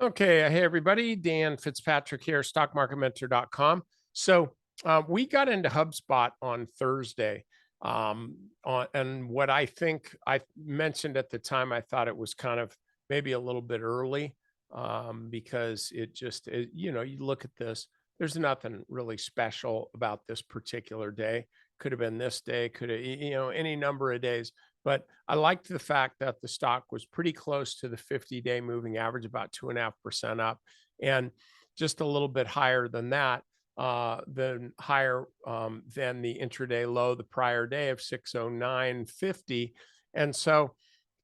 Okay, hey everybody, Dan Fitzpatrick here, stockmarketmentor.com. We got into HubSpot on Thursday. And what I think I mentioned at the time, I thought it was kind of maybe a little bit early because you look at this, there's nothing really special about this particular day. Could have been this day, could have, any number of days. But I liked the fact that the stock was pretty close to the 50-day moving average, about 2.5% up, and just a little bit higher than that, than higher than the intraday low the prior day of 609.50. And so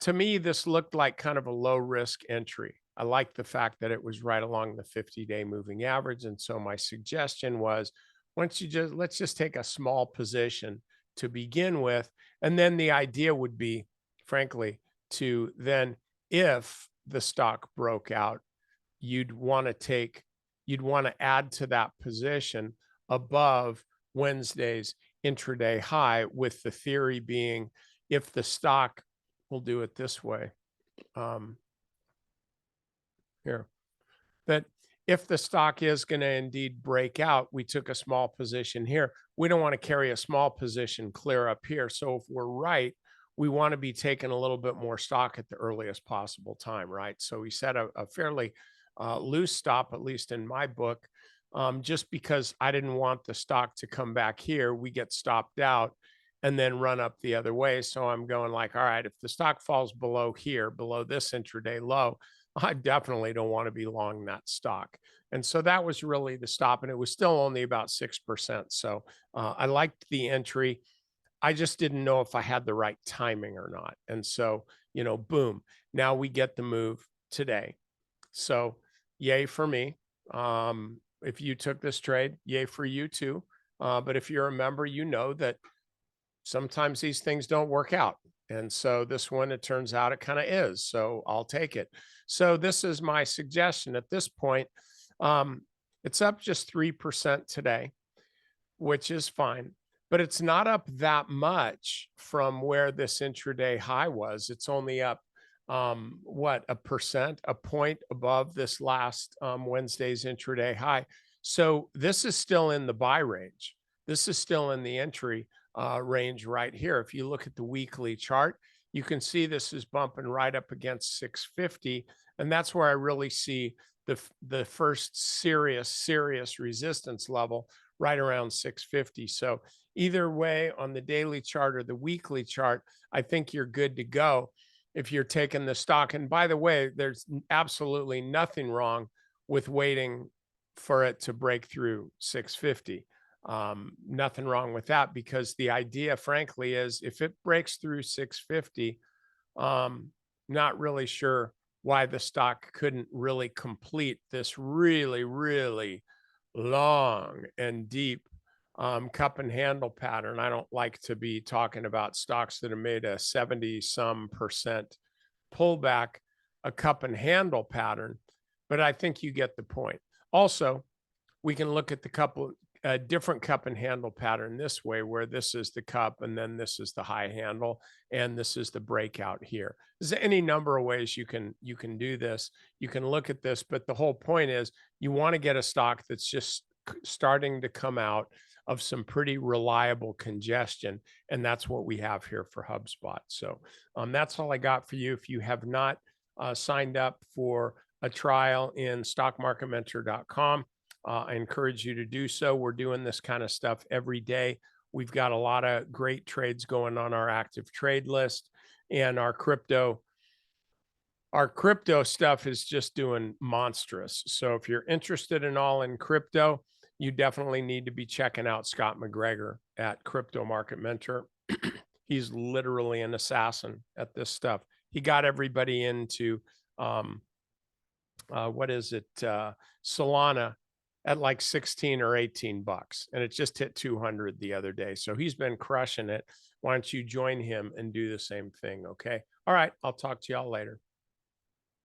to me, this looked like kind of a low risk entry. I like the fact that it was right along the 50-day moving average. And so my suggestion was let's just take a small position to begin with. And then the idea would be, frankly, to then, if the stock broke out, you'd want to take, you'd want to add to that position above Wednesday's intraday high, with the theory being if the stock, we'll do it this way um, here, that if the stock is going to indeed break out, we took a small position here. We don't want to carry a small position clear up here. So if we're right, we want to be taking a little bit more stock at the earliest possible time, right? So we set a fairly loose stop, at least in my book, just because I didn't want the stock to come back here. We get stopped out and then run up the other way. So I'm going like, all right, if the stock falls below here, below this intraday low, I definitely don't want to be long that stock. And so that was really the stop. And it was still only about 6%. So I liked the entry. I just didn't know if I had the right timing or not. And so, boom, now we get the move today. So yay for me. If you took this trade, yay for you too. But if you're a member, you know that sometimes these things don't work out. And so this one, it turns out it kind of is. So I'll take it. So this is my suggestion at this point. Um, it's up just 3% today, which is fine, but it's not up that much from where this intraday high was. It's only up what, a percent, a point above this last Wednesday's intraday high. So this is still in the buy range. This is still in the entry range right here. If you look at the weekly chart, you can see this is bumping right up against 650, and that's where I really see the first serious resistance level, right around 650. So either way, on the daily chart or the weekly chart, I think you're good to go if you're taking the stock. And by the way, there's absolutely nothing wrong with waiting for it to break through 650. Nothing wrong with that, because the idea, frankly, is if it breaks through 650, not really sure why the stock couldn't really complete this really long and deep cup and handle pattern. I don't like to be talking about stocks that have made a 70 some percent pullback, a cup and handle pattern, but I think you get the point. Also, we can look at the couple different cup and handle pattern this way, where this is the cup and then this is the high handle and this is the breakout here. There's any number of ways you can do this. You can look at this, but the whole point is you want to get a stock that's just starting to come out of some pretty reliable congestion, and that's what we have here for HubSpot. So that's all I got for you. If you have not signed up for a trial in stockmarketmentor.com, I encourage you to do so. We're doing this kind of stuff every day. We've got a lot of great trades going on our active trade list, and our crypto stuff is just doing monstrous. So if you're interested in crypto, you definitely need to be checking out Scott McGregor at Crypto Market Mentor. He's literally an assassin at this stuff. He got everybody into Solana at like 16 or 18 bucks, and it just hit 200 the other day. So he's been crushing it. Why don't you join him and do the same thing? Okay. All right. I'll talk to y'all later.